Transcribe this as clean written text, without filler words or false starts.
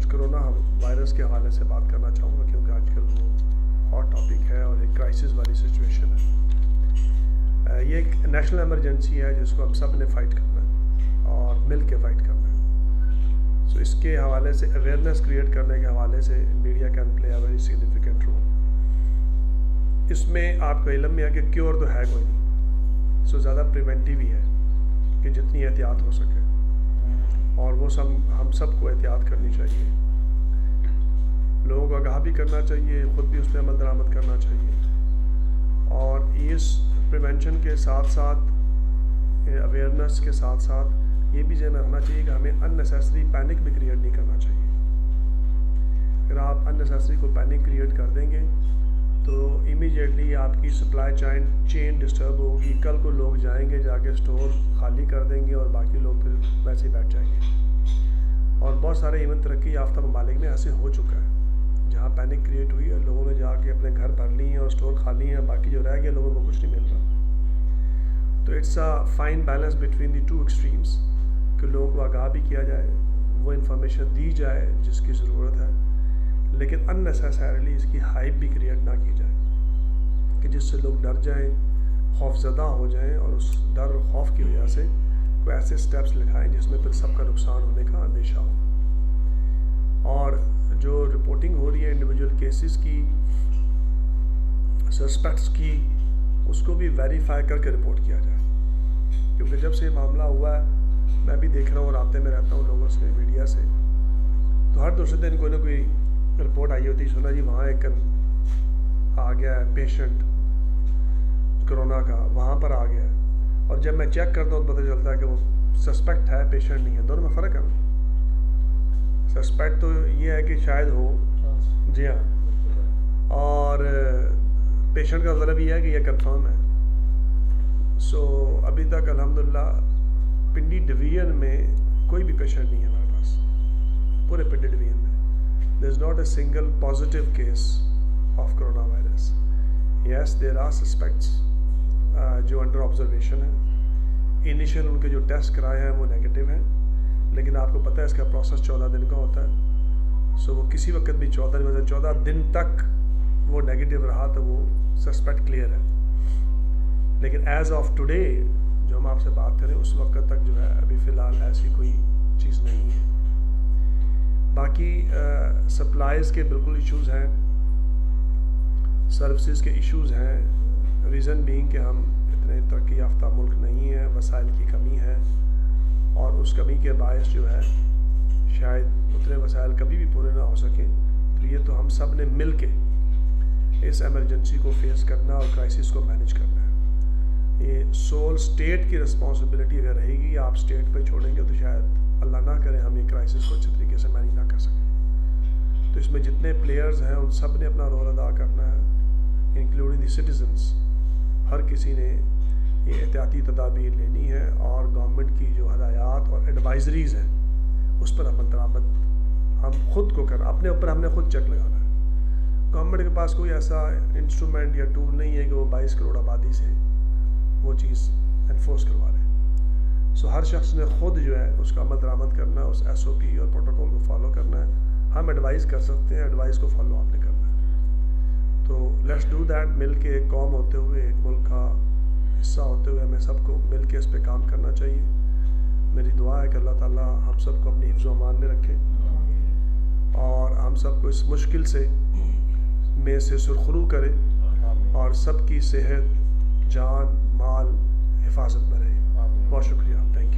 کچھ corona virus کے حوالے سے بات کرنا چاہوں گا، کیونکہ آج کل وہ ہاٹ ٹاپک ہے اور ایک کرائسس والی سچویشن ہے. یہ ایک نیشنل ایمرجنسی ہے جس کو ہم سب نے فائٹ کرنا ہے اور مل کے فائٹ کرنا ہے. سو اس کے حوالے سے اویئرنیس کریٹ کرنے کے حوالے سے media can play a very significant role. اس میں آپ کو علم میں ہے کہ کیور تو ہے کوئی نہیں، سو زیادہ پریونٹیو ہی ہے کہ جتنی احتیاط ہو سکے، اور وہ ہم سب کو احتیاط کرنی چاہیے. لوگوں کو آگاہ بھی کرنا چاہیے، خود بھی اس پہ عمل درآمد کرنا چاہیے، اور اس پریونشن کے ساتھ ساتھ اویئرنیس کے ساتھ ساتھ یہ بھی ذہن رکھنا چاہیے کہ ہمیں ان نیسیسری پینک بھی کریٹ نہیں کرنا چاہیے. اگر آپ ان نیسیسری کو پینک کریٹ کر دیں گے تو امیجیٹلی آپ کی سپلائی چین ڈسٹرب ہوگی. کل کو لوگ جائیں گے، جا کے اسٹور خالی کر دیں گے اور باقی لوگ پھر ویسے ہی بیٹھ جائیں گے. اور بہت سارے ایون ترقی یافتہ ممالک میں ایسے ہو چکا ہے جہاں پینک کریٹ ہوئی ہے، لوگوں نے جا کے اپنے گھر بھر لی ہیں اور اسٹور خالی ہیں، باقی جو رہ گئے لوگوں کو کچھ نہیں مل رہا. تو it's a fine balance between the two extremes کہ لوگوں کو آگاہ بھی کیا جائے، وہ انفارمیشن دی جائے جس کی ضرورت ہے، لیکن ان نیسیسریلی اس کی ہائپ بھی کریٹ نہ کی جائے کہ جس سے لوگ ڈر جائیں، خوف زدہ ہو جائیں، اور اس ڈر اور خوف کی وجہ سے کوئی ایسے سٹیپس لکھائیں جس میں پھر سب کا نقصان ہونے کا اندیشہ ہو. اور جو رپورٹنگ ہو رہی ہے انڈیویجول کیسز کی، سسپیکٹس کی، اس کو بھی ویریفائی کر کے رپورٹ کیا جائے. کیونکہ جب سے یہ معاملہ ہوا ہے، میں بھی دیکھ رہا ہوں، رابطے میں رہتا ہوں لوگوں سے، میڈیا سے، تو ہر دوسرے دن کوئی نہ کوئی رپورٹ آئی ہوتی، سنا جی وہاں ایک آ گیا ہے پیشنٹ کرونا کا، وہاں پر آ گیا ہے. اور جب میں چیک کرتا ہوں تو پتہ چلتا ہے کہ وہ سسپیکٹ ہے، پیشنٹ نہیں ہے. دونوں میں فرق ہے نا. سسپیکٹ تو یہ ہے کہ شاید ہو، جی ہاں، اور پیشنٹ کا مطلب یہ ہے کہ یہ کنفرم ہے. سو ابھی تک الحمدللہ پنڈی ڈویژن میں کوئی بھی پیشنٹ نہیں ہے ہمارے پاس، پورے پنڈی ڈویژن میں. there is not a single positive case of coronavirus. yes, there are suspects جو انڈر آبزرویشن ہیں. انیشیل ان کے جو ٹیسٹ کرائے ہیں وہ نیگیٹو ہیں، لیکن آپ کو پتہ ہے اس کا پروسیس 14 دن کا ہوتا ہے. سو وہ کسی وقت بھی 14 دن تک وہ نیگیٹو رہا تو وہ سسپیکٹ کلیئر ہے. لیکن ایز آف ٹوڈے جو ہم آپ سے بات کریں اس وقت تک جو ہے ابھی فی الحال ایسی کوئی چیز نہیں ہے. باقی سپلائز کے بالکل ایشوز ہیں، سروسز کے ایشوز ہیں. ریزن بینگ کہ ہم اتنے ترقی یافتہ ملک نہیں ہیں، وسائل کی کمی ہے، اور اس کمی کے باعث جو ہے شاید اتنے وسائل کبھی بھی پورے نہ ہو سکیں. تو یہ تو ہم سب نے مل کے اس ایمرجنسی کو فیس کرنا اور کرائسس کو مینیج کرنا ہے. یہ سول اسٹیٹ کی رسپانسبلٹی اگر رہے گی، آپ اسٹیٹ پہ چھوڑیں گے تو شاید اللہ نہ کرے ہم یہ کرائسس کو اچھے طریقے سے مینیج نہ کر سکیں. تو اس میں جتنے پلیئرز ہیں ان سب نے اپنا رول ادا کرنا ہے، انکلوڈنگ دی سٹیزنس. ہر کسی نے یہ احتیاطی تدابیر لینی ہے، اور گورنمنٹ کی جو ہدایات اور ایڈوائزریز ہیں اس پر عمل درآمد ہم خود کو کرنا، اپنے اوپر ہم نے خود چیک لگانا ہے. گورنمنٹ کے پاس کوئی ایسا انسٹرومنٹ یا ٹول نہیں ہے کہ وہ 22 کروڑ آبادی سے وہ چیز انفورس کروا لے. سو ہر شخص نے خود جو ہے اس کا عمل درآمد کرنا ہے، اس SOP اور پروٹوکول کو فالو کرنا ہے. ہم ایڈوائز کر سکتے ہیں، ایڈوائز کو فالو آپ نے کرنا ہے. تو لیٹس ڈو دیٹ. مل کے ایک قوم ہوتے ہوئے، ایک ملک کا حصہ ہوتے ہوئے ہمیں سب کو مل کے اس پہ کام کرنا چاہیے. میری دعا ہے کہ اللہ تعالیٰ ہم سب کو اپنی حفظ و امان میں رکھے، اور ہم سب کو اس مشکل سے میں سے سرخرو کرے، اور سب کی صحت، جان، مال حفاظت میں رہے. بہت شکریہ.